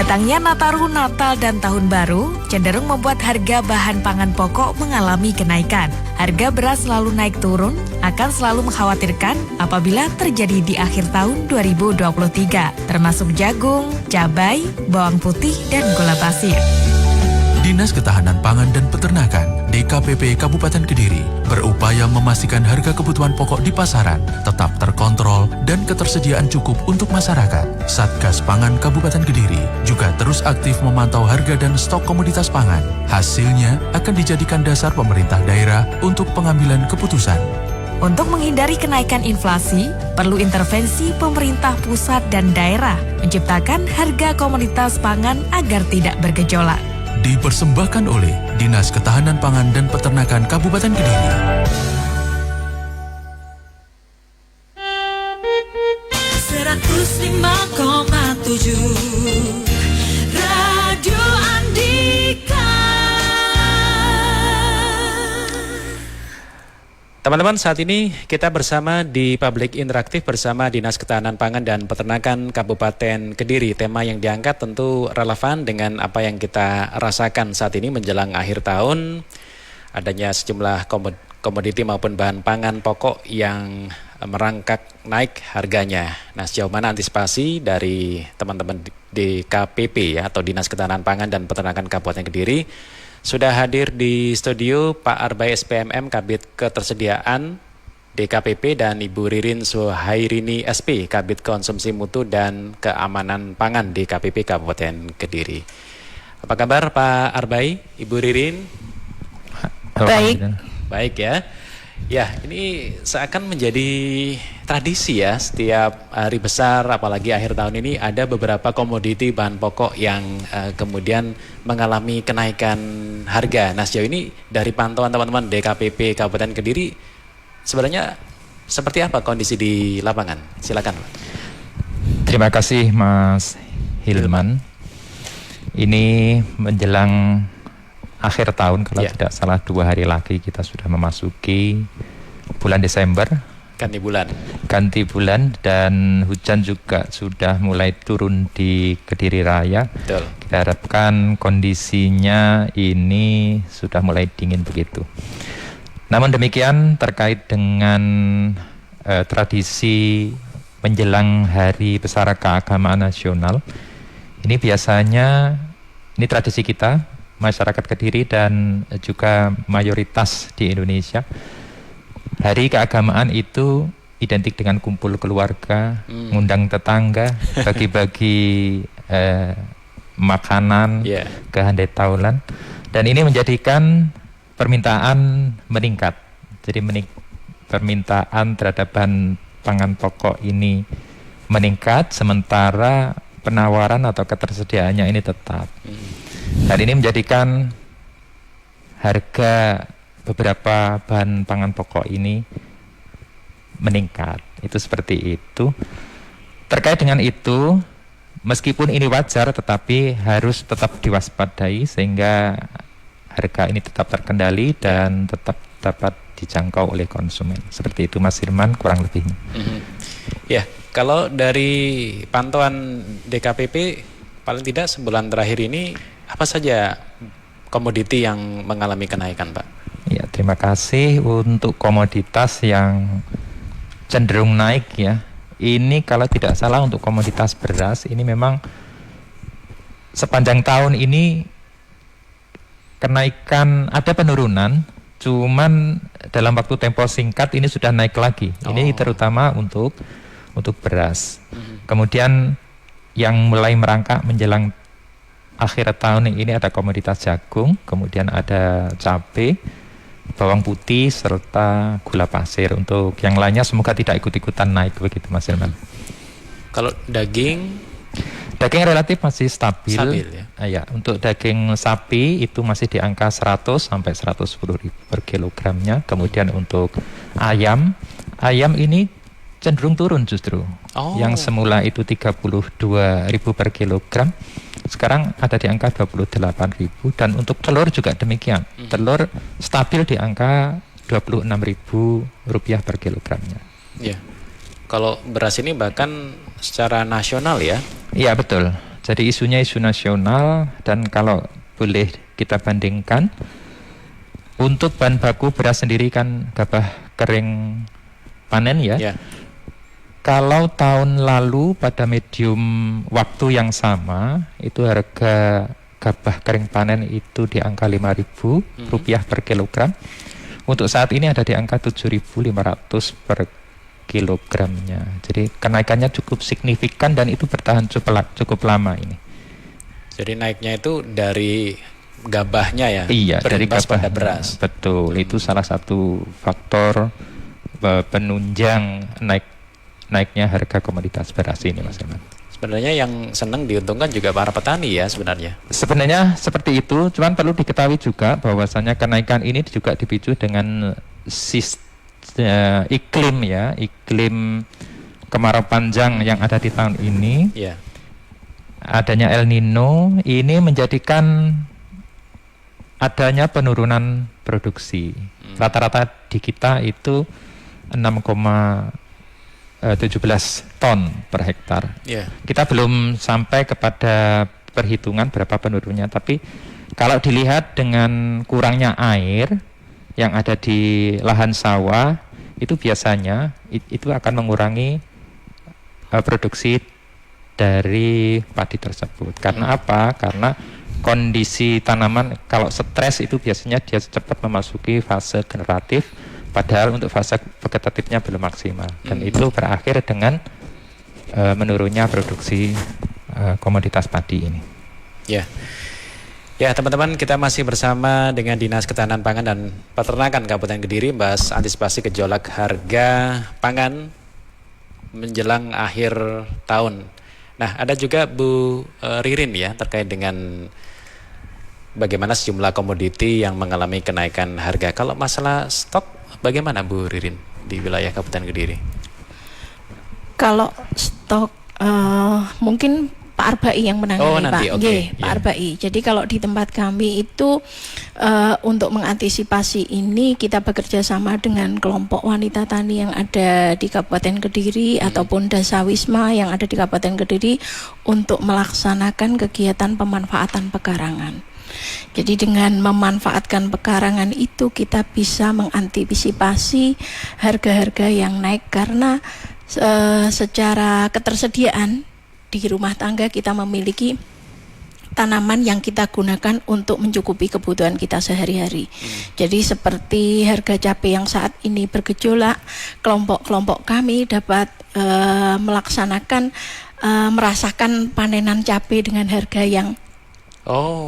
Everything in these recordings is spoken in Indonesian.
Datangnya Nataru, Natal, dan Tahun Baru cenderung membuat harga bahan pangan pokok mengalami kenaikan. Harga beras selalu naik turun akan selalu mengkhawatirkan apabila terjadi di akhir tahun 2023, termasuk jagung, cabai, bawang putih, dan gula pasir. Dinas Ketahanan Pangan dan Peternakan DKPP Kabupaten Kediri berupaya memastikan harga kebutuhan pokok di pasaran tetap terkontrol dan ketersediaan cukup untuk masyarakat. Satgas Pangan Kabupaten Kediri juga terus aktif memantau harga dan stok komoditas pangan. Hasilnya akan dijadikan dasar pemerintah daerah untuk pengambilan keputusan. Untuk menghindari kenaikan inflasi, perlu intervensi pemerintah pusat dan daerah menciptakan harga komoditas pangan agar tidak bergejolak. Dipersembahkan oleh Dinas Ketahanan Pangan dan Peternakan Kabupaten Kediri. Radio Andika. Teman-teman, saat ini kita bersama di Public Interaktif bersama Dinas Ketahanan Pangan dan Peternakan Kabupaten Kediri. Tema yang diangkat tentu relevan dengan apa yang kita rasakan saat ini menjelang akhir tahun. Adanya sejumlah komoditi maupun bahan pangan pokok yang merangkak naik harganya. Nah, sejauh mana antisipasi dari teman-teman di KPP ya, atau Dinas Ketahanan Pangan dan Peternakan Kabupaten Kediri? Sudah hadir di studio Pak Arbai SPMM Kabid Ketersediaan DKPP dan Ibu Ririn Suhairini SP Kabid Konsumsi Mutu dan Keamanan Pangan DKPP Kabupaten Kediri. Apa kabar Pak Arbai, Ibu Ririn? Baik. Baik ya. Ya, ini seakan menjadi tradisi ya, setiap hari besar apalagi akhir tahun ini ada beberapa komoditi bahan pokok yang kemudian mengalami kenaikan harga. Nah, sejauh ini dari pantauan teman-teman DKPP Kabupaten Kediri sebenarnya seperti apa kondisi di lapangan? Silakan, Pak. Terima kasih Mas Hilman. Ini menjelang akhir tahun, kalau tidak salah 2 hari lagi kita sudah memasuki bulan Desember. Ganti bulan dan hujan juga sudah mulai turun di Kediri Raya. Betul. Kita harapkan kondisinya ini sudah mulai dingin begitu. Namun demikian terkait dengan tradisi menjelang Hari Besar Keagamaan Nasional, ini biasanya ini tradisi kita masyarakat Kediri dan juga mayoritas di Indonesia. Hari keagamaan itu identik dengan kumpul keluarga, ngundang tetangga, bagi-bagi makanan, ke handai taulan, dan ini menjadikan permintaan meningkat. Jadi permintaan terhadap bahan pangan pokok ini meningkat, sementara penawaran atau ketersediaannya ini tetap. Dan ini menjadikan harga beberapa bahan pangan pokok ini meningkat. Itu seperti itu. Terkait dengan itu, meskipun ini wajar tetapi harus tetap diwaspadai sehingga harga ini tetap terkendali dan tetap dapat dijangkau oleh konsumen. Seperti itu Mas Firman kurang lebihnya. Ya, kalau dari pantauan DKPP paling tidak sebulan terakhir ini apa saja komoditi yang mengalami kenaikan, Pak? Ya, terima kasih. Untuk komoditas yang cenderung naik ya, ini kalau tidak salah untuk komoditas beras ini memang sepanjang tahun ini kenaikan, ada penurunan, cuman dalam waktu tempo singkat ini sudah naik lagi. Ini terutama untuk beras. Kemudian yang mulai merangkak menjelang akhir tahun ini ada komoditas jagung, kemudian ada cabai, bawang putih, serta gula pasir. Untuk yang lainnya semoga tidak ikut-ikutan naik begitu Mas Irman. Kalau daging relatif masih stabil ya? Ya, untuk daging sapi itu masih di angka 100 sampai 110 ribu per kilogramnya. Kemudian untuk ayam ini cenderung turun justru. Yang semula itu 32 ribu per kilogram, sekarang ada di angka 28 ribu. Dan untuk telur juga demikian. Telur stabil di angka 26 ribu rupiah per kilogramnya. Ya. Kalau beras ini bahkan secara nasional ya? Iya betul. Jadi isunya isu nasional, dan kalau boleh kita bandingkan, untuk bahan baku beras sendiri kan gabah kering panen ya. Yeah. Kalau tahun lalu pada medium waktu yang sama, itu harga gabah kering panen itu di angka Rp5.000 per kilogram. Untuk saat ini ada di angka 7.500 per kilogramnya. Jadi kenaikannya cukup signifikan dan itu bertahan cukup lama ini. Jadi naiknya itu dari gabahnya ya? Iya, dari gabah pada gabah. beras. Betul, itu salah satu faktor penunjang naiknya harga komoditas beras ini, Mas Herman. Sebenarnya yang senang diuntungkan juga para petani ya sebenarnya. Sebenarnya seperti itu, cuman perlu diketahui juga bahwasanya kenaikan ini juga dipicu dengan iklim ya, iklim kemarau panjang yang ada di tahun ini. Yeah. Adanya El Nino ini menjadikan adanya penurunan produksi. Rata-rata di kita itu 6,17 ton per hektar. Yeah. Kita belum sampai kepada perhitungan berapa penurunnya, tapi kalau dilihat dengan kurangnya air yang ada di lahan sawah, itu biasanya itu akan mengurangi produksi dari padi tersebut. Karena apa? Karena kondisi tanaman kalau stres itu biasanya dia cepat memasuki fase generatif, padahal untuk fase vegetatifnya belum maksimal, dan itu berakhir dengan menurunnya produksi komoditas padi ini. Ya, ya teman-teman, kita masih bersama dengan Dinas Ketahanan Pangan dan Peternakan Kabupaten Kediri, bahas antisipasi gejolak harga pangan menjelang akhir tahun. Nah, ada juga Bu Ririn ya terkait dengan bagaimana sejumlah komoditi yang mengalami kenaikan harga. Kalau masalah stok, bagaimana Bu Ririn di wilayah Kabupaten Kediri? Kalau stok mungkin Pak Arbai yang menangani, oh, nanti, Pak. Okay. Pak Arbai. Jadi kalau di tempat kami itu untuk mengantisipasi ini kita bekerja sama dengan kelompok wanita tani yang ada di Kabupaten Kediri ataupun Dasawisma yang ada di Kabupaten Kediri untuk melaksanakan kegiatan pemanfaatan pekarangan. Jadi dengan memanfaatkan pekarangan itu kita bisa mengantisipasi harga-harga yang naik, karena secara ketersediaan di rumah tangga kita memiliki tanaman yang kita gunakan untuk mencukupi kebutuhan kita sehari-hari. Jadi seperti harga cabai yang saat ini bergejolak, kelompok-kelompok kami dapat merasakan panenan cabai dengan harga yang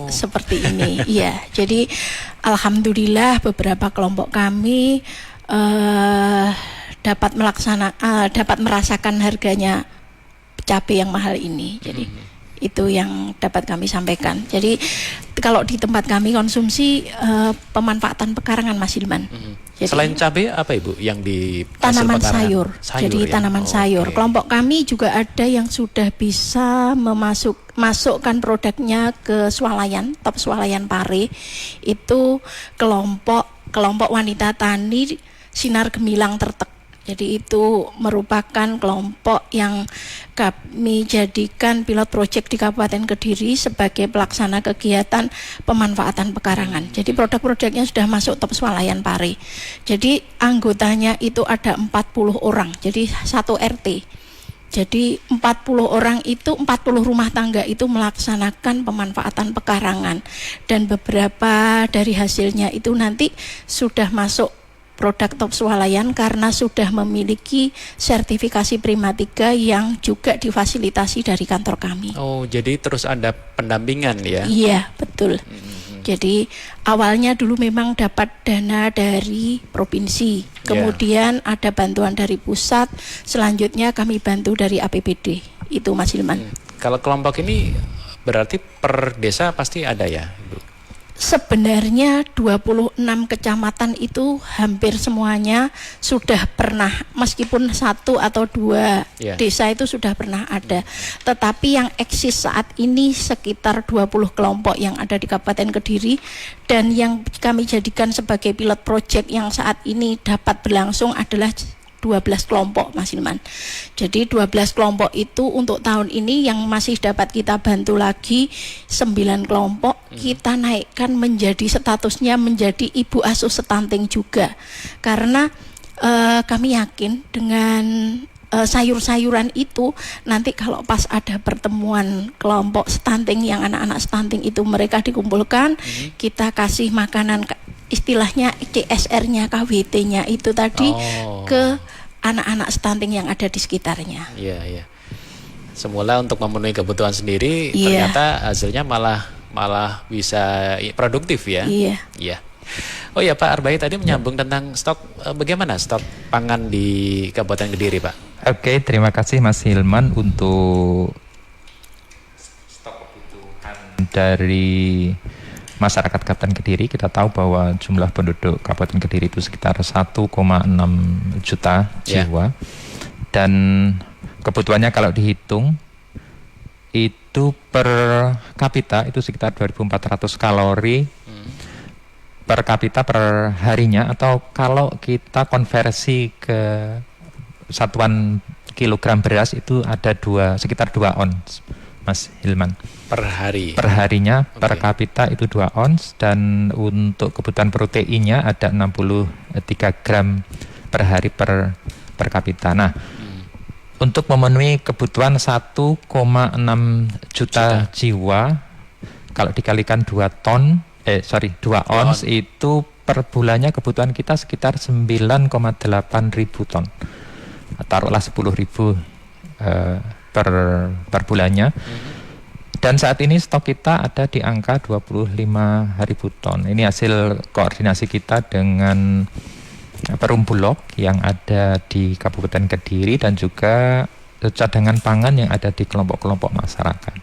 seperti ini. Iya, jadi alhamdulillah beberapa kelompok kami dapat merasakan harganya cabai yang mahal ini. Jadi itu yang dapat kami sampaikan. Jadi kalau di tempat kami konsumsi pemanfaatan pekarangan, Mas Hilman. Jadi, selain cabai apa Ibu yang di tanaman sayur. Jadi ya? tanaman sayur. Okay. Kelompok kami juga ada yang sudah bisa masukkan produknya ke swalayan, top swalayan pare. Itu kelompok wanita tani Sinar Gemilang Tertek. Jadi itu merupakan kelompok yang kami jadikan pilot project di Kabupaten Kediri sebagai pelaksana kegiatan pemanfaatan pekarangan. Jadi produk-produknya sudah masuk top swalayan pare. Jadi anggotanya itu ada 40 orang, jadi satu RT. Jadi 40 orang itu, 40 rumah tangga itu melaksanakan pemanfaatan pekarangan. Dan beberapa dari hasilnya itu nanti sudah masuk produk top swalayan karena sudah memiliki sertifikasi Prima 3 yang juga difasilitasi dari kantor kami. Oh, jadi terus ada pendampingan ya? Iya, betul. Jadi awalnya dulu memang dapat dana dari provinsi, kemudian ada bantuan dari pusat, selanjutnya kami bantu dari APBD. Itu Mas Hilman. Kalau kelompok ini berarti per desa pasti ada ya, Ibu? Sebenarnya 26 kecamatan itu hampir semuanya sudah pernah, meskipun 1 atau 2 desa itu sudah pernah ada. Tetapi yang eksis saat ini sekitar 20 kelompok yang ada di Kabupaten Kediri, dan yang kami jadikan sebagai pilot project yang saat ini dapat berlangsung adalah 12 kelompok Mas Hilman. Jadi 12 kelompok itu untuk tahun ini yang masih dapat kita bantu lagi 9 kelompok, kita naikkan menjadi statusnya menjadi ibu asuh stunting juga. Karena kami yakin dengan sayur-sayuran itu nanti kalau pas ada pertemuan kelompok stunting yang anak-anak stunting itu mereka dikumpulkan, kita kasih makanan istilahnya CSR-nya, KWT-nya itu tadi ke anak-anak stunting yang ada di sekitarnya. Iya, iya. Semula untuk memenuhi kebutuhan sendiri, ternyata hasilnya malah bisa produktif ya. Iya. Iya. Oh ya Pak Arbaid tadi menyambung tentang stok, bagaimana stok pangan di Kabupaten Kediri Pak? Oke, terima kasih Mas Hilman untuk stok kebutuhan dari masyarakat Kabupaten Kediri. Kita tahu bahwa jumlah penduduk Kabupaten Kediri itu sekitar 1,6 juta jiwa. Dan kebutuhannya kalau dihitung itu per kapita itu sekitar 2.400 kalori per kapita per harinya, atau kalau kita konversi ke satuan kilogram beras itu ada sekitar 2 ons Mas Hilman per hari. Per harinya per kapita itu 2 ons, dan untuk kebutuhan proteinnya ada 63 gram per hari per kapita. Nah, untuk memenuhi kebutuhan 1,6 juta jiwa, kalau dikalikan 2 ons itu per bulannya kebutuhan kita sekitar 9,8 ribu ton. Taruhlah 10.000 per bulannya. Dan saat ini stok kita ada di angka 25.000 ton. Ini hasil koordinasi kita dengan Perum Bulog yang ada di Kabupaten Kediri dan juga cadangan pangan yang ada di kelompok-kelompok masyarakat.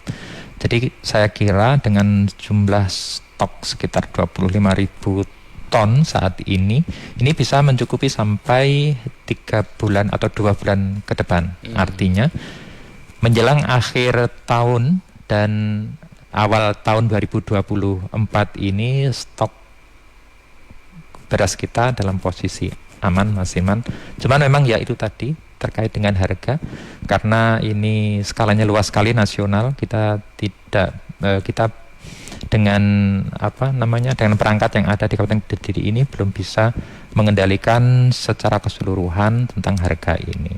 Jadi saya kira dengan jumlah stok sekitar 25.000 ton saat ini bisa mencukupi sampai 3 bulan atau 2 bulan ke depan. Artinya menjelang akhir tahun dan awal tahun 2024 ini stok beras kita dalam posisi aman, Mas Iman. Cuman memang ya itu tadi terkait dengan harga, karena ini skalanya luas sekali nasional, kita dengan dengan perangkat yang ada di Kabupaten Kediri ini belum bisa mengendalikan secara keseluruhan tentang harga ini.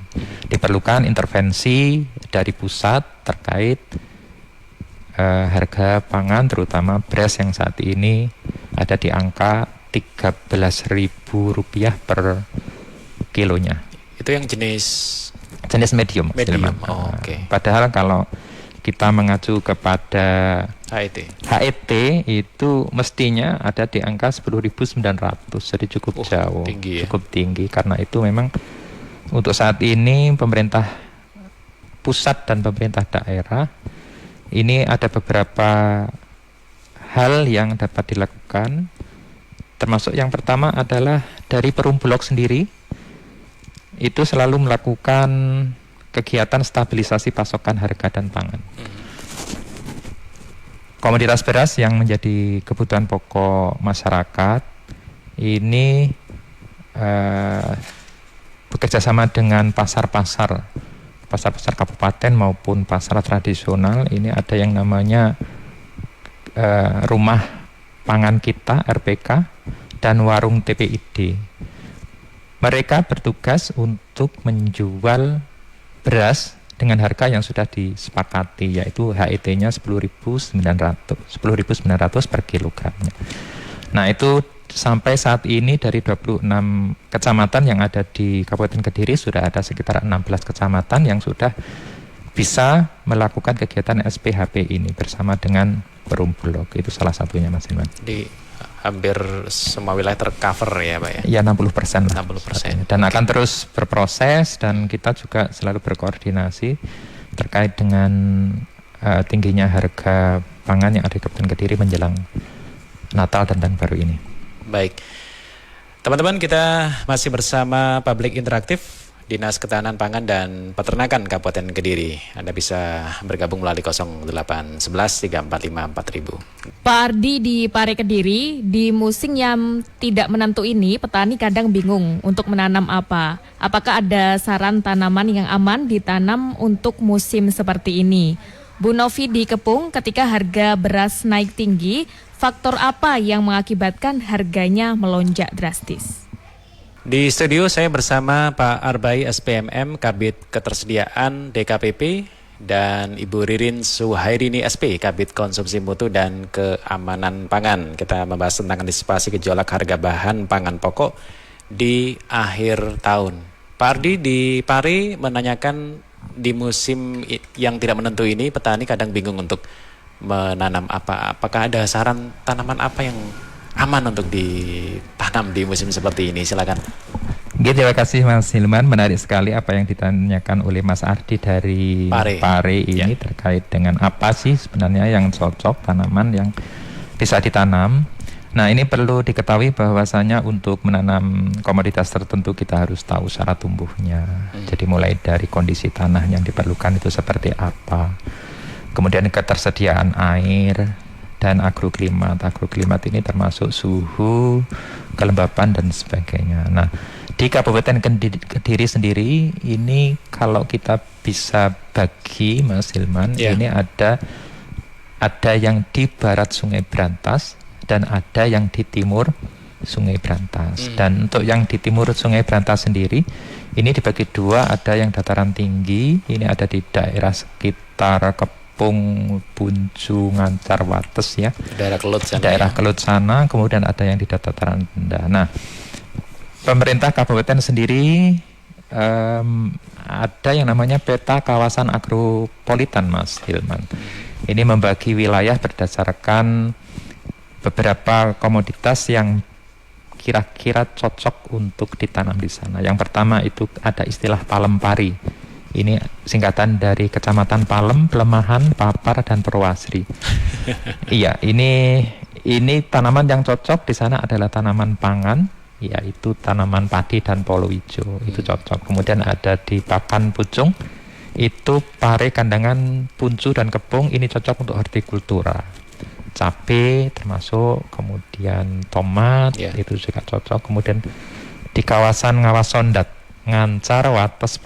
Diperlukan intervensi dari pusat terkait harga pangan, terutama beras yang saat ini ada di angka Rp13.000 per kilonya. Itu yang jenis medium. Oke. Padahal kalau kita mengacu kepada HET itu mestinya ada di angka 10.900, jadi cukup jauh, cukup tinggi. Karena itu memang untuk saat ini pemerintah pusat dan pemerintah daerah ini ada beberapa hal yang dapat dilakukan, termasuk yang pertama adalah dari Perum Bulog sendiri itu selalu melakukan kegiatan stabilisasi pasokan harga dan pangan. Komoditas beras yang menjadi kebutuhan pokok masyarakat ini bekerjasama dengan pasar-pasar kabupaten maupun pasar tradisional. Ini ada yang namanya rumah pangan kita RPK dan warung TPID. Mereka bertugas untuk menjual beras dengan harga yang sudah disepakati, yaitu HET-nya 10.900 per kilogramnya. Nah, itu sampai saat ini dari 26 kecamatan yang ada di Kabupaten Kediri sudah ada sekitar 16 kecamatan yang sudah bisa melakukan kegiatan SPHP ini bersama dengan Perum Bulog. Itu salah satunya, Mas Iman. Di hampir semua wilayah tercover ya Pak ya? Ya 60% lah. 60%. Dan akan terus berproses, dan kita juga selalu berkoordinasi terkait dengan tingginya harga pangan yang ada di Kabupaten Kediri menjelang Natal dan Tahun Baru ini. Baik. Teman-teman, kita masih bersama Public Interaktif Dinas Ketahanan Pangan dan Peternakan Kabupaten Kediri. Anda bisa bergabung melalui 0811 345 4000. Pak Ardi di Pare Kediri, di musim yang tidak menentu ini, petani kadang bingung untuk menanam apa. Apakah ada saran tanaman yang aman ditanam untuk musim seperti ini? Bu Novi di Kepung, ketika harga beras naik tinggi, faktor apa yang mengakibatkan harganya melonjak drastis? Di studio saya bersama Pak Arbai SPMM, Kabid Ketersediaan DKPP, dan Ibu Ririn Suhairini SP, Kabid Konsumsi Mutu dan Keamanan Pangan. Kita membahas tentang antisipasi gejolak harga bahan pangan pokok di akhir tahun. Pak Ardi di Pare menanyakan, di musim yang tidak menentu ini petani kadang bingung untuk menanam apa. Apakah ada saran tanaman apa yang aman untuk ditanam di musim seperti ini? Silakan. Terima kasih Mas Hilman, menarik sekali apa yang ditanyakan oleh Mas Ardi dari Pare ini terkait dengan apa sih sebenarnya yang cocok tanaman yang bisa ditanam. Nah, ini perlu diketahui bahwasanya untuk menanam komoditas tertentu kita harus tahu syarat tumbuhnya. Jadi mulai dari kondisi tanah yang diperlukan itu seperti apa, kemudian ketersediaan air, dan agroklimat. Agroklimat ini termasuk suhu, kelembapan dan sebagainya. Nah, di Kabupaten Kediri sendiri ini kalau kita bisa bagi, Mas Hilman, ini ada yang di barat Sungai Brantas dan ada yang di timur Sungai Brantas. Dan untuk yang di timur Sungai Brantas sendiri ini dibagi dua, ada yang dataran tinggi, ini ada di daerah sekitar Kepung, Buncu, Ngancar, Wates ya. Daerah Kelut sana, kemudian ada yang di dataran rendah. Nah, pemerintah kabupaten sendiri ada yang namanya peta kawasan agropolitan, Mas Hilman. Ini membagi wilayah berdasarkan beberapa komoditas yang kira-kira cocok untuk ditanam di sana. Yang pertama itu ada istilah palem pari. Ini singkatan dari Kecamatan Palem, Pelemahan, Papar, dan Purwasri. Iya, ini tanaman yang cocok di sana adalah tanaman pangan, yaitu tanaman padi dan palawija. Itu cocok. Kemudian ada di Pakan Pucung, itu Pare Kandangan, Puncu, dan Kepung. Ini cocok untuk hortikultura. Cabai termasuk, kemudian tomat, itu juga cocok. Kemudian di kawasan Ngawasondat, Ngancar, Wates,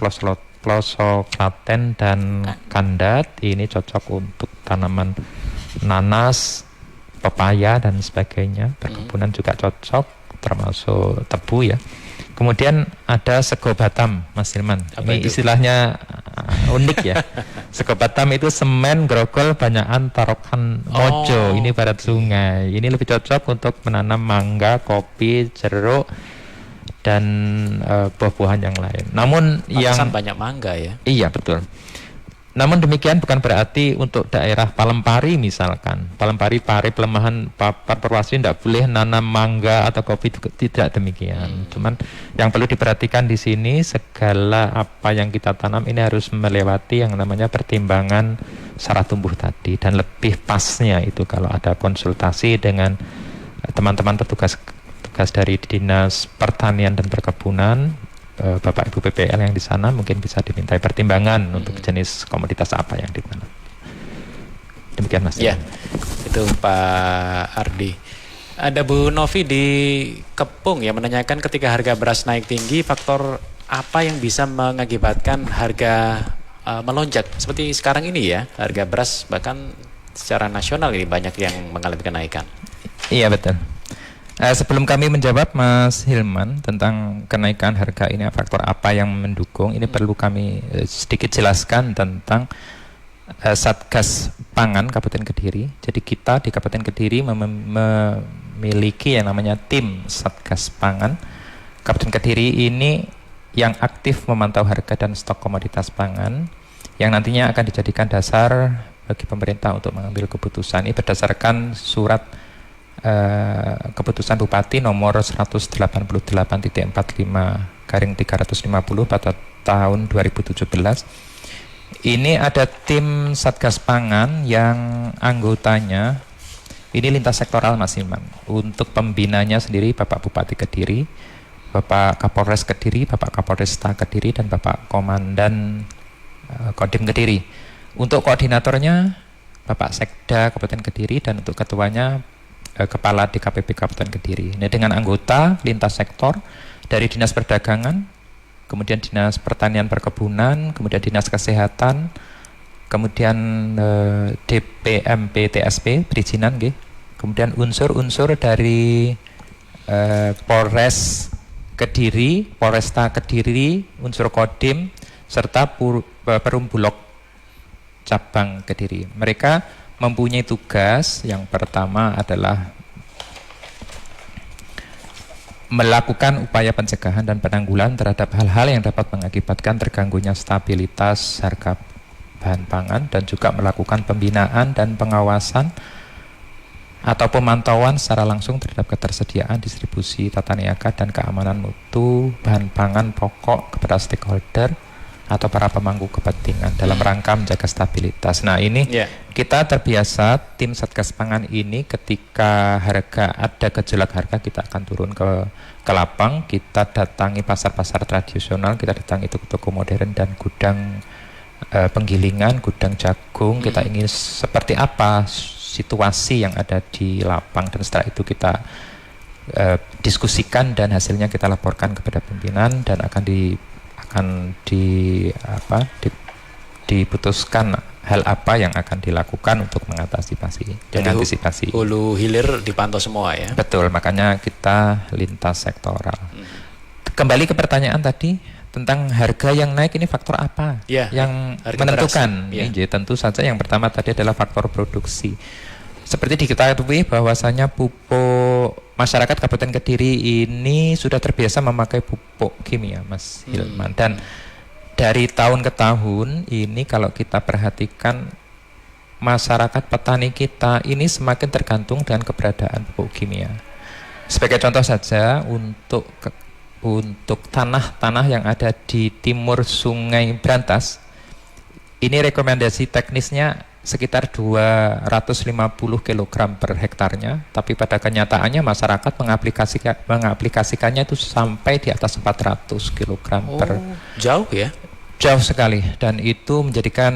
Ploso Klaten, dan Kandat, ini cocok untuk tanaman nanas, pepaya, dan sebagainya. Perkebunan juga cocok, termasuk tebu ya. Kemudian ada sego Batam, Mas Hilman. Ini istilahnya unik ya. Sego Batam itu semen, grogol, banyakan, tarokan, mojo. Ini barat sungai. Ini lebih cocok untuk menanam mangga, kopi, jeruk, dan buah-buahan yang lain. Namun yang banyak mangga ya. Iya, betul. Namun demikian bukan berarti untuk daerah Palempari misalkan, Palempari, Pare, Pelemahan, Papar, Purwasri tidak boleh nanam mangga atau kopi, tidak demikian. Cuman yang perlu diperhatikan di sini, segala apa yang kita tanam ini harus melewati yang namanya pertimbangan syarat tumbuh tadi, dan lebih pasnya itu kalau ada konsultasi dengan teman-teman petugas dari Dinas Pertanian dan Perkebunan, Bapak Ibu PPL yang di sana mungkin bisa dimintai pertimbangan untuk jenis komoditas apa yang ditanam. Demikian Mas. Ya, itu Pak Ardi. Ada Bu Novi di Kepung yang menanyakan, ketika harga beras naik tinggi, faktor apa yang bisa mengakibatkan harga melonjak seperti sekarang ini ya? Harga beras bahkan secara nasional ini banyak yang mengalami kenaikan. Iya, betul. Sebelum kami menjawab Mas Hilman tentang kenaikan harga ini, faktor apa yang mendukung, ini perlu kami sedikit jelaskan tentang Satgas Pangan Kabupaten Kediri. Jadi kita di Kabupaten Kediri memiliki yang namanya tim Satgas Pangan Kabupaten Kediri ini yang aktif memantau harga dan stok komoditas pangan, yang nantinya akan dijadikan dasar bagi pemerintah untuk mengambil keputusan. Ini berdasarkan surat keputusan Bupati nomor 188.45/350 pada tahun 2017. Ini ada tim Satgas Pangan yang anggotanya ini lintas sektoral, Mas Iman. Untuk pembinanya sendiri Bapak Bupati Kediri, Bapak Kapolres Kediri, Bapak Kapolresta Kediri, dan Bapak Komandan Kodim Kediri. Untuk koordinatornya Bapak Sekda Kabupaten Kediri, dan untuk ketuanya Kepala DKPP Kabupaten Kediri. Ini dengan anggota lintas sektor dari Dinas Perdagangan, kemudian Dinas Pertanian Perkebunan, kemudian Dinas Kesehatan, kemudian DPMP TSP perizinan, kemudian unsur-unsur dari Polres Kediri, Polresta Kediri, unsur Kodim, serta Perum Bulog Cabang Kediri. Mereka mempunyai tugas yang pertama adalah melakukan upaya pencegahan dan penanggulangan terhadap hal-hal yang dapat mengakibatkan terganggunya stabilitas harga bahan pangan, dan juga melakukan pembinaan dan pengawasan atau pemantauan secara langsung terhadap ketersediaan, distribusi, tata niaga, dan keamanan mutu bahan pangan pokok kepada stakeholder atau para pemangku kepentingan dalam rangka menjaga stabilitas. Nah, ini kita terbiasa, tim Satgas Pangan ini ketika ada gejolak harga, kita akan turun ke lapang, kita datangi pasar-pasar tradisional, kita datangi toko-toko modern dan gudang penggilingan, gudang jagung. Kita ingin seperti apa situasi yang ada di lapang, dan setelah itu kita diskusikan dan hasilnya kita laporkan kepada pimpinan, dan akan diputuskan hal apa yang akan dilakukan untuk mengantisipasi. Hulu hilir dipantau semua ya. Betul, makanya kita lintas sektoral. Kembali ke pertanyaan tadi tentang harga yang naik, ini faktor apa yang menentukan? Tentu saja yang pertama tadi adalah faktor produksi. Seperti diketahui bahwasanya pupuk masyarakat Kabupaten Kediri ini sudah terbiasa memakai pupuk kimia, Mas Hilman. Dan dari tahun ke tahun ini kalau kita perhatikan, masyarakat petani kita ini semakin tergantung dengan keberadaan pupuk kimia. Sebagai contoh saja, untuk tanah-tanah yang ada di timur Sungai Brantas, ini rekomendasi teknisnya sekitar 250 kg per hektarnya, tapi pada kenyataannya masyarakat mengaplikasikannya itu sampai di atas 400 kg per. Jauh ya? Jauh sekali, dan itu menjadikan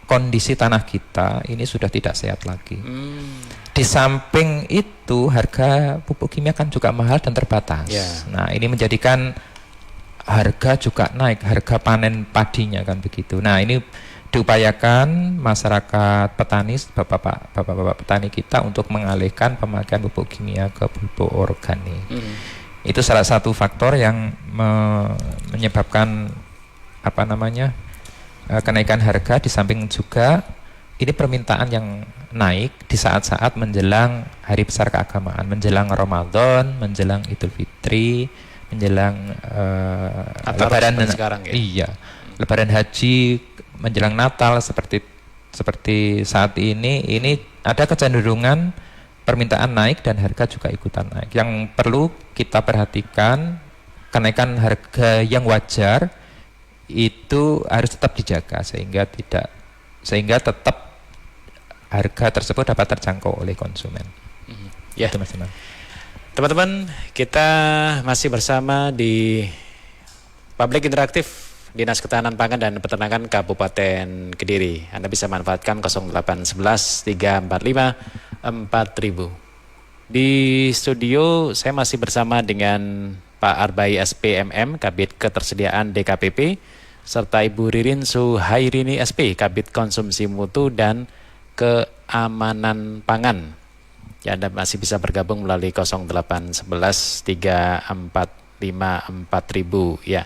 kondisi tanah kita ini sudah tidak sehat lagi. Di samping itu, harga pupuk kimia kan juga mahal dan terbatas. Nah, ini menjadikan harga juga naik, harga panen padinya kan begitu. Nah, ini diupayakan masyarakat petani, bapak-bapak petani kita untuk mengalihkan pemakaian pupuk kimia ke pupuk organik. Itu salah satu faktor yang menyebabkan kenaikan harga. Di samping juga ini permintaan yang naik di saat-saat menjelang hari besar keagamaan, menjelang Ramadan, menjelang Idul Fitri, menjelang Lebaran sekarang ya. Iya, Lebaran Haji, menjelang Natal, seperti saat ini ada kecenderungan permintaan naik dan harga juga ikutan naik. Yang perlu kita perhatikan, kenaikan harga yang wajar itu harus tetap dijaga sehingga tetap harga tersebut dapat terjangkau oleh konsumen. Ya, teman-teman, kita masih bersama di Public Interaktif Dinas Ketahanan Pangan dan Peternakan Kabupaten Kediri. Anda bisa manfaatkan 0811 345 4000. Di studio saya masih bersama dengan Pak Arbai SPMM, Kabid Ketersediaan DKPP, serta Ibu Ririn Suhairini SP, Kabid Konsumsi Mutu dan Keamanan Pangan. Ya, Anda masih bisa bergabung melalui 0811 345 4000 ya.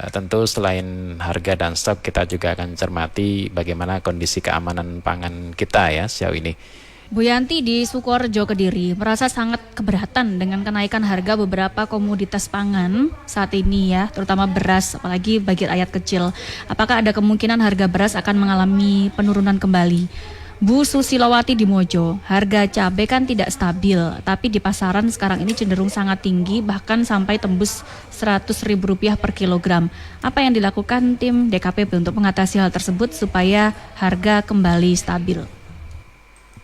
Tentu selain harga dan stok, kita juga akan cermati bagaimana kondisi keamanan pangan kita ya sejauh ini. Bu Yanti di Sukorejo Kediri merasa sangat keberatan dengan kenaikan harga beberapa komoditas pangan saat ini ya, terutama beras, apalagi bagi rakyat kecil. Apakah ada kemungkinan harga beras akan mengalami penurunan kembali? Bu Susilowati di Mojo, harga cabai kan tidak stabil, tapi di pasaran sekarang ini cenderung sangat tinggi, bahkan sampai tembus Rp100.000 per kilogram. Apa yang dilakukan tim DKPP untuk mengatasi hal tersebut supaya harga kembali stabil?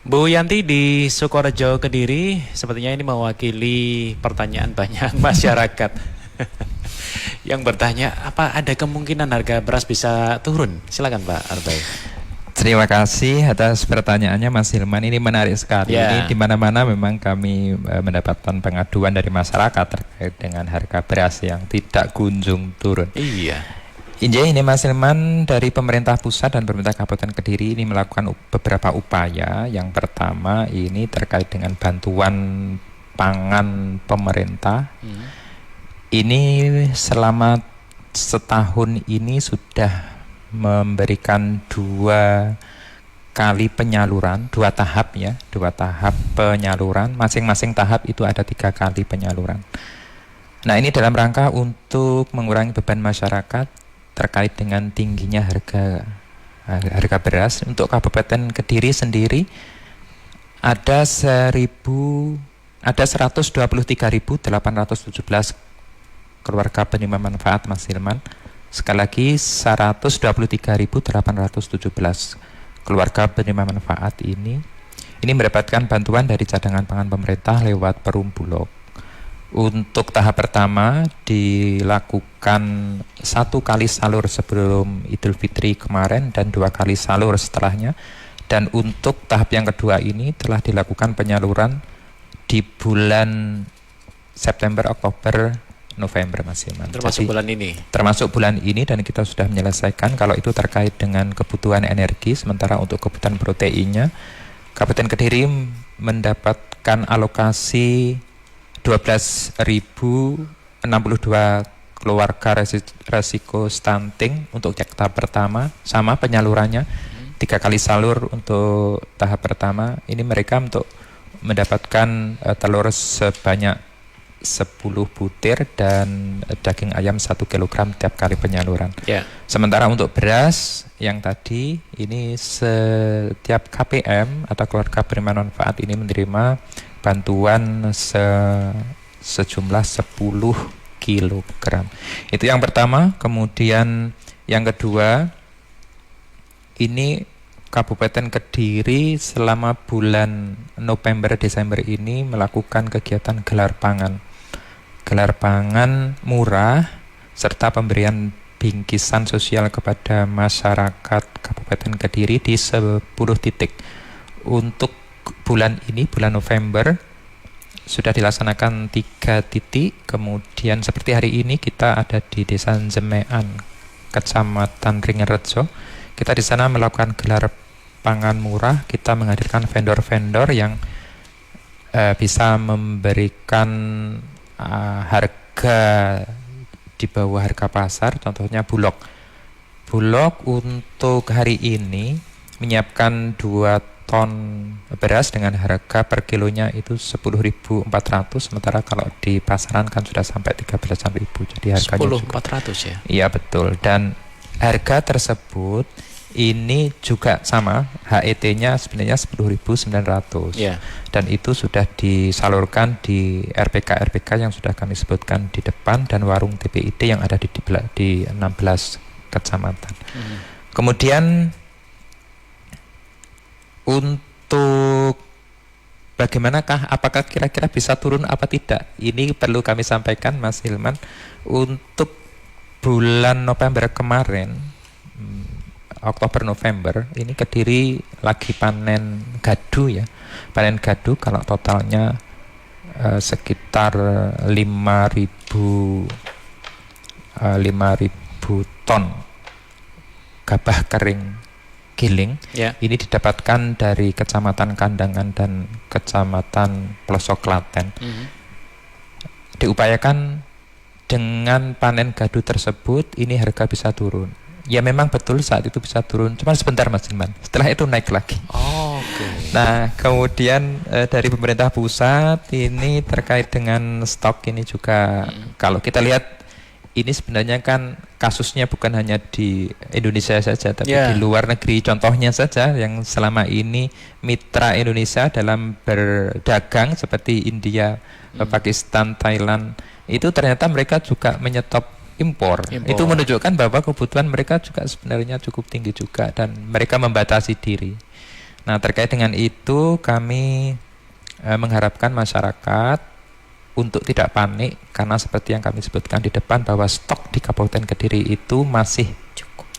Bu Yanti di Sukorejo Kediri, sepertinya ini mewakili pertanyaan banyak masyarakat yang bertanya, apa ada kemungkinan harga beras bisa turun? Silakan Pak Arbai. Terima kasih atas pertanyaannya Mas Hilman. Ini menarik sekali. Ya. Ini di mana-mana memang kami mendapatkan pengaduan dari masyarakat terkait dengan harga beras yang tidak kunjung turun. Iya. Ini Mas Hilman, dari pemerintah pusat dan pemerintah Kabupaten Kediri ini melakukan beberapa upaya. Yang pertama ini terkait dengan bantuan pangan pemerintah. Ini selama setahun ini sudah memberikan 2 kali penyaluran, 2 tahap ya, 2 tahap penyaluran. Masing-masing tahap itu ada 3 kali penyaluran. Nah, ini dalam rangka untuk mengurangi beban masyarakat terkait dengan tingginya harga beras. Untuk Kabupaten Kediri sendiri ada 123.817 keluarga penerima manfaat, Mas Hilman. Sekali lagi 123.817 keluarga penerima manfaat ini mendapatkan bantuan dari cadangan pangan pemerintah lewat Perum Bulog. Untuk tahap pertama dilakukan 1 kali salur sebelum Idul Fitri kemarin dan 2 kali salur setelahnya. Dan untuk tahap yang kedua ini telah dilakukan penyaluran di bulan September, Oktober, November, Mas Hilman. Termasuk bulan ini? Termasuk bulan ini, dan kita sudah menyelesaikan kalau itu terkait dengan kebutuhan energi. Sementara untuk kebutuhan proteinnya, Kabupaten Kediri mendapatkan alokasi 12.062 keluarga resiko stunting untuk tahap pertama. Sama penyalurannya 3 kali salur untuk tahap pertama. Ini mereka untuk mendapatkan telur sebanyak 10 butir dan daging ayam 1 kg tiap kali penyaluran. Sementara untuk beras yang tadi ini setiap KPM atau keluarga penerima manfaat ini menerima bantuan sejumlah 10 kg. Itu yang pertama. Kemudian yang kedua, ini Kabupaten Kediri selama bulan November Desember ini melakukan kegiatan gelar pangan murah serta pemberian bingkisan sosial kepada masyarakat Kabupaten Kediri di 10 titik. Untuk bulan ini, bulan November, sudah dilaksanakan 3 titik. Kemudian seperti hari ini kita ada di Desa Jemean, Kecamatan Ringerejo. Kita di sana melakukan gelar pangan murah. Kita menghadirkan vendor-vendor yang bisa memberikan harga di bawah harga pasar. Contohnya Bulog. Bulog untuk hari ini menyiapkan 2 ton beras dengan harga per kilonya itu 10.400, sementara kalau di pasaran kan sudah sampai 13.000. Jadi harganya 10.400 ya? Iya betul. Dan harga tersebut ini juga sama, HET-nya sebenarnya 10.900. Dan itu sudah disalurkan di RPK yang sudah kami sebutkan di depan dan warung TPID yang ada di 16 kecamatan. Kemudian untuk bagaimanakah, apakah kira-kira bisa turun apa tidak? Ini perlu kami sampaikan, Mas Hilman. Untuk bulan November kemarin, Oktober November, ini Kediri lagi panen gadu ya. Panen gadu kalau totalnya sekitar 5.000 ton gabah kering giling. Ini didapatkan dari Kecamatan Kandangan dan Kecamatan Pelosok Klaten. Diupayakan dengan panen gadu tersebut ini harga bisa turun. Ya memang betul saat itu bisa turun, cuma sebentar Mas Hilman, setelah itu naik lagi. Nah kemudian dari pemerintah pusat ini terkait dengan stok ini juga, kalau kita lihat ini sebenarnya kan kasusnya bukan hanya di Indonesia saja, tapi di luar negeri. Contohnya saja yang selama ini mitra Indonesia dalam berdagang seperti India, Pakistan, Thailand, itu ternyata mereka juga menyetop impor. Itu menunjukkan bahwa kebutuhan mereka juga sebenarnya cukup tinggi juga dan mereka membatasi diri. Nah, terkait dengan itu kami mengharapkan masyarakat untuk tidak panik karena seperti yang kami sebutkan di depan bahwa stok di Kabupaten Kediri itu masih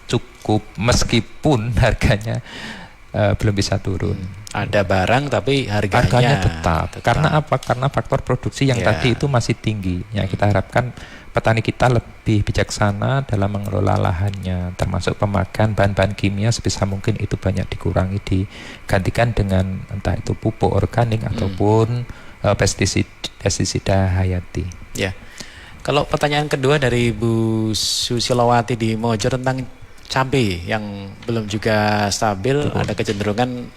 cukup meskipun harganya belum bisa turun. Ada barang tapi harganya tetap. Karena apa? Karena faktor produksi yang tadi itu masih tinggi. Yang kita harapkan petani kita lebih bijaksana dalam mengelola lahannya, termasuk pemakaian bahan-bahan kimia sebisa mungkin itu banyak dikurangi, digantikan dengan entah itu pupuk organik ataupun pestisida hayati. Ya. Kalau pertanyaan kedua dari Bu Susilowati di Mojo tentang cabai yang belum juga stabil, ada kecenderungan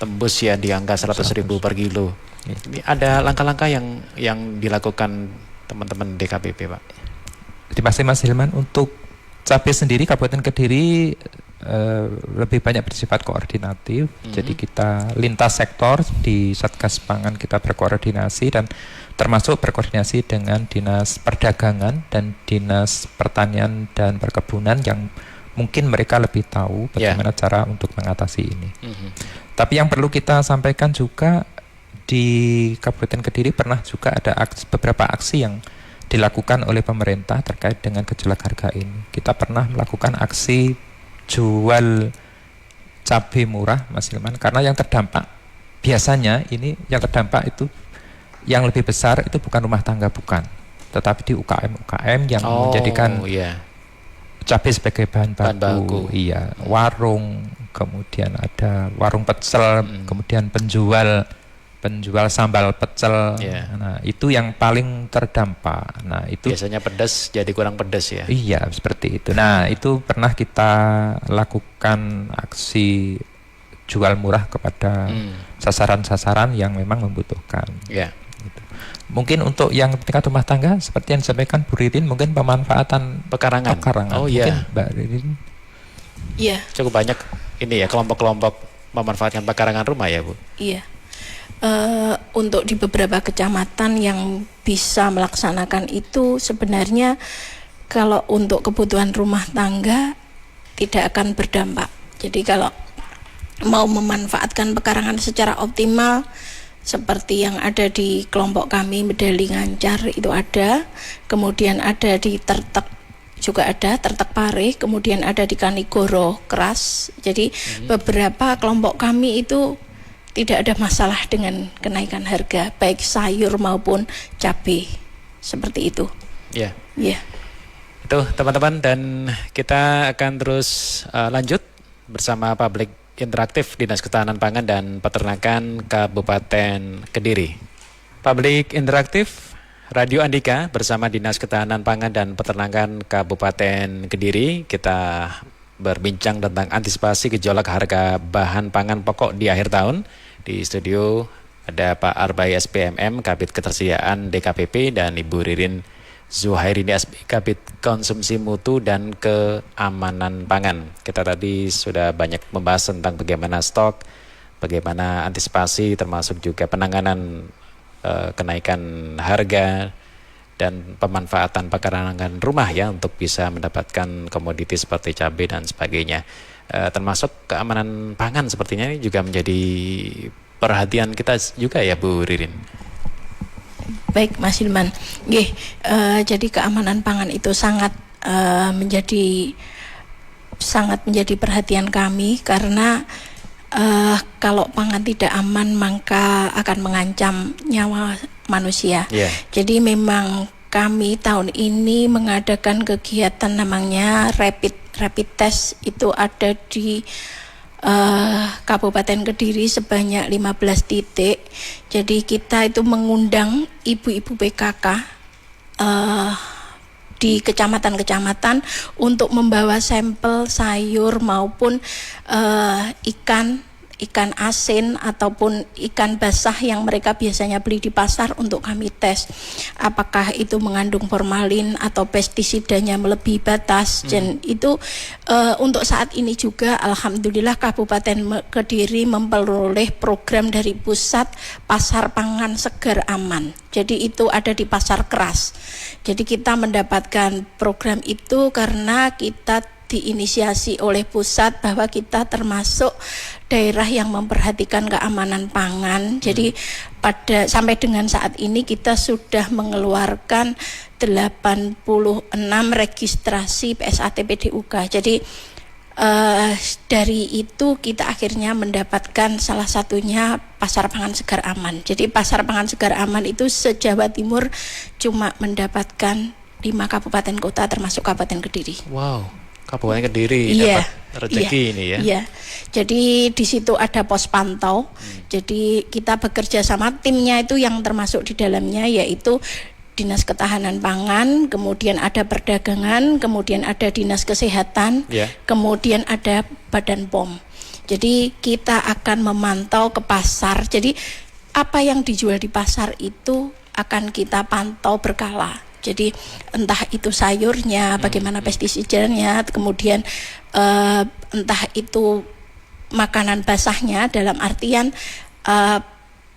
tembus ya di angka 100.000 per kilo. Ini ada langkah-langkah yang dilakukan teman-teman DKPP, Pak? Terima kasih Mas Hilman. Untuk cabai sendiri Kabupaten Kediri lebih banyak bersifat koordinatif. Jadi kita lintas sektor di Satgas Pangan kita berkoordinasi dan termasuk berkoordinasi dengan Dinas Perdagangan dan Dinas Pertanian dan Perkebunan yang mungkin mereka lebih tahu bagaimana cara untuk mengatasi ini. Tapi yang perlu kita sampaikan juga di Kabupaten Kediri pernah juga ada beberapa aksi yang dilakukan oleh pemerintah terkait dengan gejolak harga ini. Kita pernah melakukan aksi jual cabai murah, Mas Hilman, karena yang terdampak biasanya ini yang terdampak itu yang lebih besar itu bukan rumah tangga, bukan, tetapi di UKM yang menjadikan cabai sebagai bahan baku. Iya, warung, kemudian ada warung pecel, kemudian penjual sambal pecel. Nah, itu yang paling terdampak. Nah, itu biasanya pedas jadi kurang pedas ya. Iya, seperti itu. Nah, itu pernah kita lakukan aksi jual murah kepada sasaran-sasaran yang memang membutuhkan. Gitu. Mungkin untuk yang tingkat rumah tangga seperti yang disampaikan Bu Ririn, mungkin pemanfaatan pekarangan. Oh iya, Mbak Ririn. Iya. Cukup banyak ini ya kelompok-kelompok memanfaatkan pekarangan rumah ya, Bu. Iya. Untuk di beberapa kecamatan yang bisa melaksanakan itu sebenarnya kalau untuk kebutuhan rumah tangga tidak akan berdampak. Jadi kalau mau memanfaatkan pekarangan secara optimal seperti yang ada di kelompok kami Medali Ngancar itu ada, kemudian ada di Tertek juga ada, Tertek Pare, kemudian ada di Kanigoro Keras. Jadi beberapa kelompok kami itu tidak ada masalah dengan kenaikan harga baik sayur maupun cabai seperti itu. Ya. Ya. Itu teman-teman, dan kita akan terus lanjut bersama Public Interaktif Dinas Ketahanan Pangan dan Peternakan Kabupaten Kediri. Public Interaktif Radio Andika bersama Dinas Ketahanan Pangan dan Peternakan Kabupaten Kediri. Kita berbincang tentang antisipasi gejolak harga bahan pangan pokok di akhir tahun. Di studio ada Pak Arbai SPMM, Kabid Ketersediaan DKPP, dan Ibu Ririn Zuhairini SB, Kabid Konsumsi Mutu dan Keamanan Pangan. Kita tadi sudah banyak membahas tentang bagaimana stok, bagaimana antisipasi, termasuk juga penanganan kenaikan harga dan pemanfaatan pekarangan rumah ya untuk bisa mendapatkan komoditi seperti cabai dan sebagainya. Termasuk keamanan pangan sepertinya ini juga menjadi perhatian kita juga ya Bu Ririn. Baik Mas Hilman, jadi keamanan pangan itu sangat menjadi perhatian kami karena kalau pangan tidak aman maka akan mengancam nyawa manusia. Jadi memang kami tahun ini mengadakan kegiatan namanya rapid test, itu ada di Kabupaten Kediri sebanyak 15 titik. Jadi kita itu mengundang ibu-ibu PKK di kecamatan-kecamatan untuk membawa sampel sayur maupun ikan asin ataupun ikan basah yang mereka biasanya beli di pasar untuk kami tes apakah itu mengandung formalin atau pestisidanya melebihi batas. Dan itu untuk saat ini juga alhamdulillah Kabupaten Kediri memperoleh program dari pusat pasar pangan segar aman. Jadi itu ada di Pasar Keras. Jadi kita mendapatkan program itu karena kita diinisiasi oleh pusat bahwa kita termasuk daerah yang memperhatikan keamanan pangan. Jadi sampai dengan saat ini kita sudah mengeluarkan 86 registrasi PSAT PDUK. Jadi dari itu kita akhirnya mendapatkan salah satunya pasar pangan segar aman. Jadi pasar pangan segar aman itu se-Jawa Timur cuma mendapatkan 5 kabupaten kota termasuk Kabupaten Kediri. Wow, Kabupaten Kediri dapat rezeki ini ya. Iya. Jadi di situ ada pos pantau. Jadi kita bekerja sama, timnya itu yang termasuk di dalamnya yaitu Dinas Ketahanan Pangan, kemudian ada Perdagangan, kemudian ada Dinas Kesehatan, kemudian ada Badan POM. Jadi kita akan memantau ke pasar. Jadi apa yang dijual di pasar itu akan kita pantau berkala. Jadi entah itu sayurnya, bagaimana pestisidanya, kemudian entah itu makanan basahnya dalam artian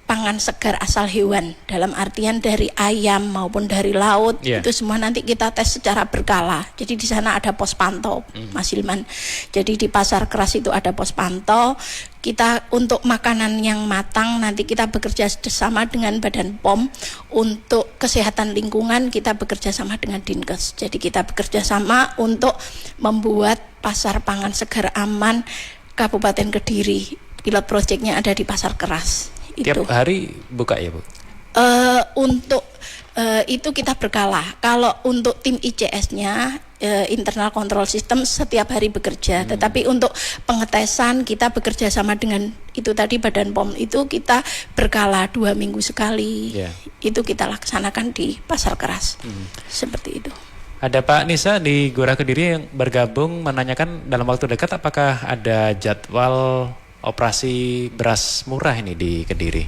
pangan segar asal hewan, dalam artian dari ayam maupun dari laut, itu semua nanti kita tes secara berkala. Jadi di sana ada pos pantau, Mas Hilman. Jadi di pasar keras itu ada pos pantau. Kita untuk makanan yang matang nanti kita bekerja bersama dengan Badan POM. Untuk kesehatan lingkungan kita bekerja sama dengan Dinkes. Jadi kita bekerja sama untuk membuat pasar pangan segar aman Kabupaten Kediri. Pilot projectnya ada di pasar keras. Tiap hari buka ya Bu? Untuk itu kita berkala. Kalau untuk tim ICS-nya internal control system setiap hari bekerja. Tetapi untuk pengetesan kita bekerja sama dengan itu tadi Badan POM itu kita berkala 2 minggu sekali. Itu kita laksanakan di pasar keras. Seperti itu. Ada Pak Nisa di Gora Kediri yang bergabung menanyakan dalam waktu dekat apakah ada jadwal operasi beras murah ini di Kediri.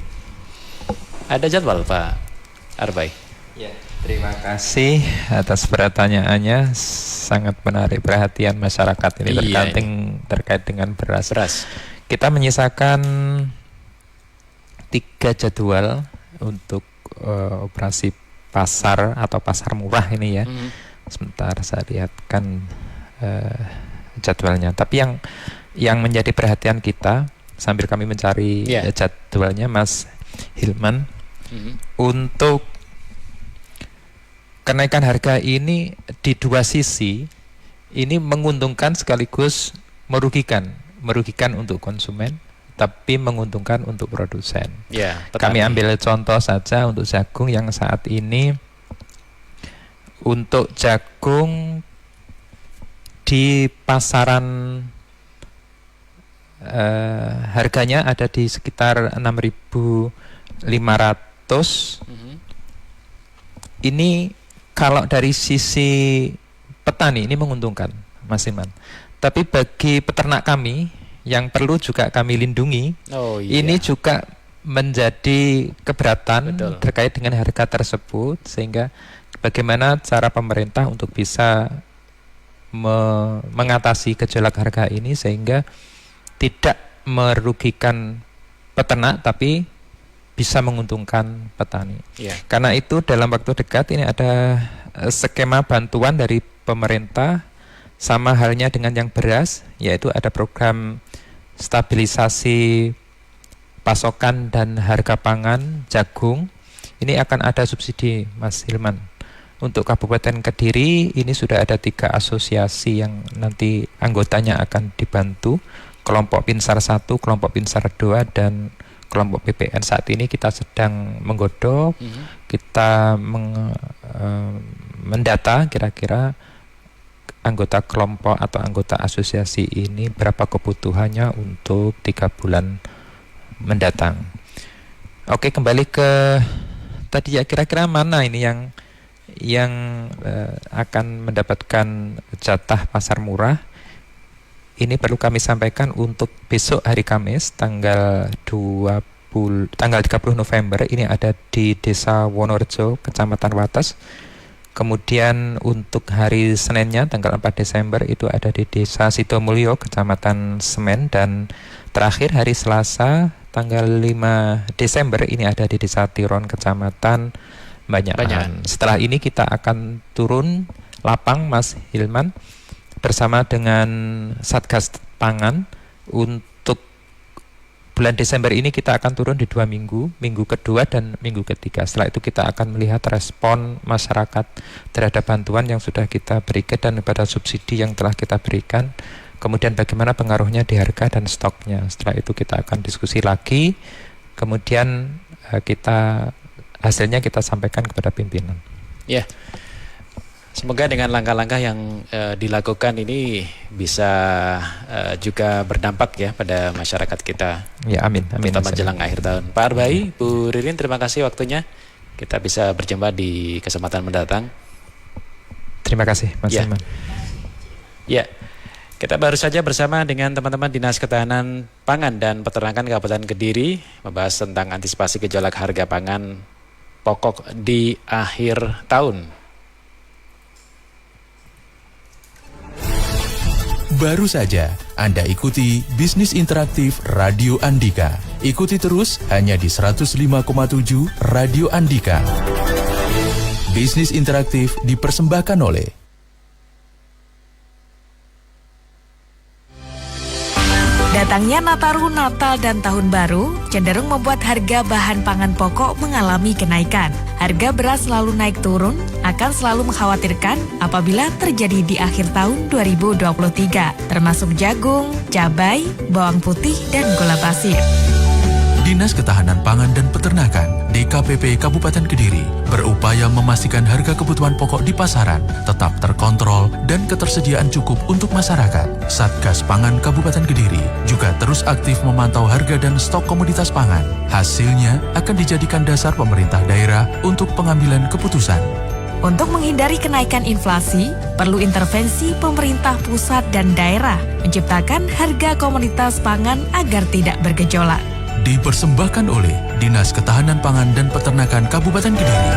Ada jadwal Pak Arbai? Ya, terima kasih atas pertanyaannya. Sangat menarik perhatian masyarakat ini terkait dengan beras. Kita menyisakan 3 jadwal untuk operasi pasar atau pasar murah ini ya. Sebentar saya lihatkan jadwalnya. Tapi yang menjadi perhatian kita sambil kami mencari jadwalnya Mas Hilman, untuk kenaikan harga ini di 2 sisi ini menguntungkan sekaligus merugikan untuk konsumen tapi menguntungkan untuk produsen. Kami ambil contoh saja untuk jagung yang saat ini untuk jagung di pasaran harganya ada di sekitar 6.500. Ini kalau dari sisi petani ini menguntungkan, Mas Iman. Tapi bagi peternak kami yang perlu juga kami lindungi, ini juga menjadi keberatan terkait dengan harga tersebut, sehingga bagaimana cara pemerintah untuk bisa mengatasi gejolak harga ini sehingga tidak merugikan peternak tapi bisa menguntungkan petani. Karena itu dalam waktu dekat ini ada skema bantuan dari pemerintah sama halnya dengan yang beras, yaitu ada program stabilisasi pasokan dan harga pangan jagung. Ini akan ada subsidi, Mas Hilman. Untuk Kabupaten Kediri ini sudah ada 3 asosiasi yang nanti anggotanya akan dibantu. Kelompok Pinsar 1, kelompok Pinsar 2, dan kelompok PPN. Saat ini kita sedang menggodok, kita mendata kira-kira anggota kelompok atau anggota asosiasi ini berapa kebutuhannya untuk 3 bulan mendatang. Oke, kembali ke tadi ya, kira-kira mana ini yang akan mendapatkan jatah pasar murah. Ini perlu kami sampaikan untuk besok hari Kamis tanggal 30 November ini ada di Desa Wonorejo, Kecamatan Wates. Kemudian untuk hari Seninnya tanggal 4 Desember itu ada di Desa Sidomulyo, Kecamatan Semen, dan terakhir hari Selasa tanggal 5 Desember ini ada di Desa Tiron, Kecamatan Banyakan. Setelah ini kita akan turun lapang, Mas Hilman, bersama dengan Satgas Pangan untuk bulan Desember ini kita akan turun di 2 minggu, minggu kedua dan minggu ketiga. Setelah itu kita akan melihat respon masyarakat terhadap bantuan yang sudah kita berikan dan pada subsidi yang telah kita berikan. Kemudian bagaimana pengaruhnya di harga dan stoknya. Setelah itu kita akan diskusi lagi, kemudian hasilnya kita sampaikan kepada pimpinan. Ya. Semoga dengan langkah-langkah yang dilakukan ini bisa juga berdampak ya pada masyarakat kita. Ya, amin. Terutama jelang akhir tahun. Pak Arbai, Bu Ririn, terima kasih waktunya. Kita bisa berjumpa di kesempatan mendatang. Terima kasih, Mas Iman. Ya, kita baru saja bersama dengan teman-teman Dinas Ketahanan Pangan dan Peternakan Kabupaten Kediri membahas tentang antisipasi gejolak harga pangan pokok di akhir tahun. Baru saja Anda ikuti Bisnis Interaktif Radio Andika. Ikuti terus hanya di 105,7 Radio Andika. Bisnis Interaktif dipersembahkan oleh Datangnya Nataru, Natal, dan Tahun Baru cenderung membuat harga bahan pangan pokok mengalami kenaikan. Harga beras selalu naik turun, akan selalu mengkhawatirkan apabila terjadi di akhir tahun 2023, termasuk jagung, cabai, bawang putih, dan gula pasir. Dinas Ketahanan Pangan dan Peternakan DKPP Kabupaten Kediri berupaya memastikan harga kebutuhan pokok di pasaran tetap terkontrol dan ketersediaan cukup untuk masyarakat. Satgas Pangan Kabupaten Kediri juga terus aktif memantau harga dan stok komoditas pangan. Hasilnya akan dijadikan dasar pemerintah daerah untuk pengambilan keputusan. Untuk menghindari kenaikan inflasi, perlu intervensi pemerintah pusat dan daerah menciptakan harga komoditas pangan agar tidak bergejolak. Dipersembahkan oleh Dinas Ketahanan Pangan dan Peternakan Kabupaten Kediri.